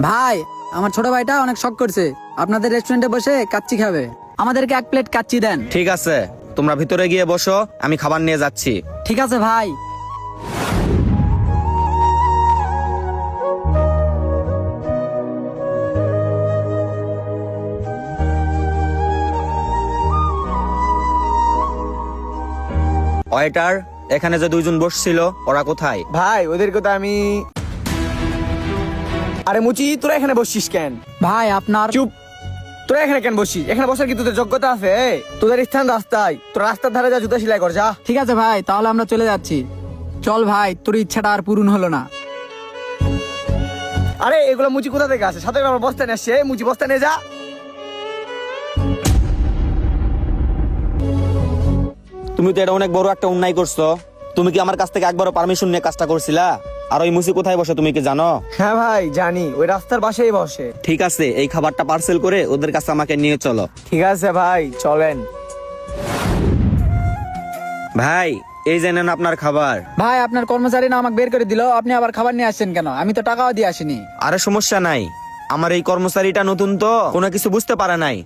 ভাই, আমার ছোট ভাইটা অনেক শখ করছে আপনাদের রেস্টুরেন্টে বসে কাচ্চি খাবে। আমাদেরকে 1 প্লেট কাচ্চি দেন। ঠিক আছে, তোমরা ভিতরে গিয়ে বসো, আমি খাবার নিয়ে যাচ্ছি। ঠিক আছে ভাই। ওয়েটার, এখানে যে দুইজন বসছিল ওরা কোথায়? ভাই ওদেরকে তো আমি আরে মুচি, তোরা এখানে বসছিস কেন? ভাই আপনার চুপ। তোরা এখানে কেন বসছিস? এখানে বসার কি তোদের যোগ্যতা আছে? তোদের স্থান রাস্তায়, তোরা রাস্তার ধারে যা জুতা সেলাই কর যা। ঠিক আছে ভাই, তাহলে আমরা চলে যাচ্ছি। চল ভাই, তোর ইচ্ছাটা আর পূরণ হলো না। আরে এগুলো মুচি কোথা থেকে আসে? সাথে করে আমার বস্তা নিয়ে আসছে। মুচি বস্তা নিয়ে যা। তুমি তো এটা অনেক বড় একটা অন্যায় করছো। তুমি কি আমার কাছ থেকে একবারও পারমিশন নিয়ে কাজটা করছিলা? আর ওই মুসি কোথায় বসে তুমি কি জানো? হ্যাঁ ভাই জানি, ওই রাস্তার পাশেই বসে। ঠিক আছে, এই খাবারটা পার্সেল করে ওদের কাছে আমাকে নিয়ে চলো। ঠিক আছে ভাই, চলেন। ভাই, এই যে নেন আপনার খাবার। ভাই, আপনার কর্মচারী না আমাকে বের করে দিল, আপনি আবার খাবার নিয়ে আসছেন কেন? আমি তো টাকাও দিয়ে আসিনি। আরে সমস্যা নাই, আমার এই কর্মচারীটা নতুন তো কোনো কিছু বুঝতে পারে নাই।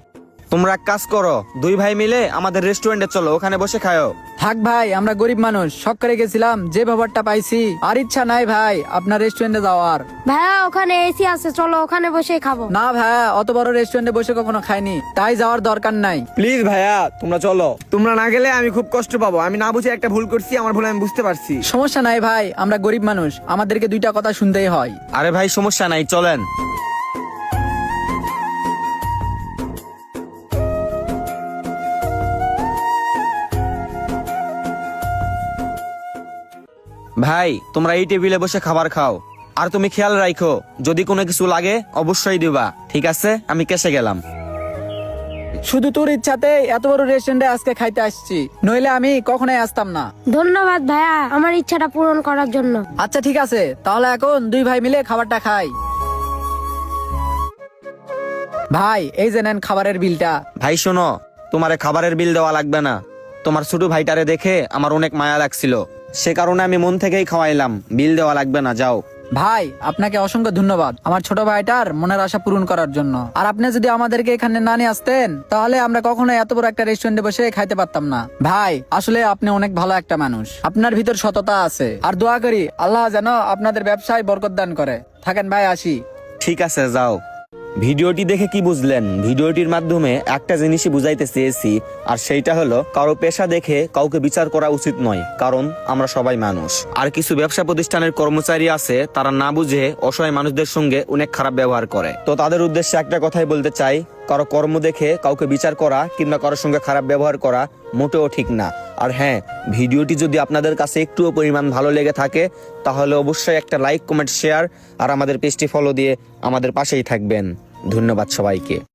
তোমরা এক কাজ করো, দুই ভাই মিলে আমাদের রেস্টুরেন্টে চলো, ওখানে বসে খাও। থাক ভাই, আমরা গরিব মানুষ, শখ করে গেছিলাম, যে ব্যাপারটা পাইছি আর ইচ্ছা নাই ভাই আপনার রেস্টুরেন্টে যাওয়ার। ভাইয়া ওখানে এসি আছে, চলো ওখানে বসে খাবো। না ভাই, অত বড় রেস্টুরেন্টে বসে কখনো খাইনি, তাই যাওয়ার দরকার নাই। প্লিজ ভাইয়া, তোমরা চলো। তোমরা না গেলে আমি খুব কষ্ট পাবো। আমি না বুঝে একটা ভুল করছি, আমার ভুল আমি বুঝতে পারছি। সমস্যা নাই ভাই, আমরা গরিব মানুষ, আমাদেরকে দুইটা কথা শুনতেই হয়। আরে ভাই সমস্যা নাই, চলেন। ভাই, তোমরা এই টেবিলে বসে খাবার খাও। আর তুমি খেয়াল রাখো, যদি কোনো কিছু লাগে অবশ্যই দিবা, ঠিক আছে? আমি কেসে গেলাম। শুধু তোর ইচ্ছাতে এত বড় রেস্টুরেন্টে আজকে খাইতে আসছি, নইলে আমি কখনোই আসতাম না। ধন্যবাদ ভাইয়া আমার ইচ্ছাটা পূরণ করার জন্য। আচ্ছা ঠিক আছে, তাহলে এখন দুই ভাই মিলে খাবারটা খাই। ভাই, এই যে নেন খাবারের বিলটা। ভাই শোনো, তোমার খাবারের বিল দেওয়া লাগবে না। তোমার ছোট ভাইটারে দেখে আমার অনেক মায়া লাগছিল, সে কারণে আমি মন থেকেই খাওয়াইলাম। বিল দেওয়া লাগবে না, যাও। ভাই, আপনাকে অসংখ্য ধন্যবাদ আমার ছোট ভাইটার মনের আশা পূরণ করার জন্য। আর আপনি যদি আমাদেরকে এখানে না নিয়ে আসতেন, তাহলে আমরা কখনো এত বড় একটা রেস্টুরেন্টে বসে খাইতে পারতাম না। ভাই, আসলে আপনি অনেক ভালো একটা মানুষ, আপনার ভিতর সততা আছে। আর দোয়া করি আল্লাহ যেন আপনাদের ব্যবসায় বরকত দান করে। থাকেন ভাই, আসি। ঠিক আছে, যাও। ভিডিওটি দেখে কি বুঝলেন? ভিডিওটির মাধ্যমে একটা জিনিসই বুঝাইতে চেয়েছি, আর সেইটা হলো কারো পেশা দেখে কাউকে বিচার করা উচিত নয়, কারণ আমরা সবাই মানুষ। আর কিছু ব্যবসা প্রতিষ্ঠানের কর্মচারী আছে, তারা না বুঝে অসহায় মানুষদের সঙ্গে অনেক খারাপ ব্যবহার করে। তো তাদের উদ্দেশ্যে একটা কথাই বলতে চাই, কারো কর্ম দেখে কাউকে বিচার করা কিংবা কারোর সঙ্গে খারাপ ব্যবহার করা মোটেও ঠিক না। আর হ্যাঁ, ভিডিওটি যদি আপনাদের কাছে একটুও পরিমাণ ভালো লেগে থাকে, তাহলে অবশ্যই একটা লাইক, কমেন্ট, শেয়ার আর আমাদের পেজটি ফলো দিয়ে আমাদের পাশেই থাকবেন। ধন্যবাদ সবাইকে।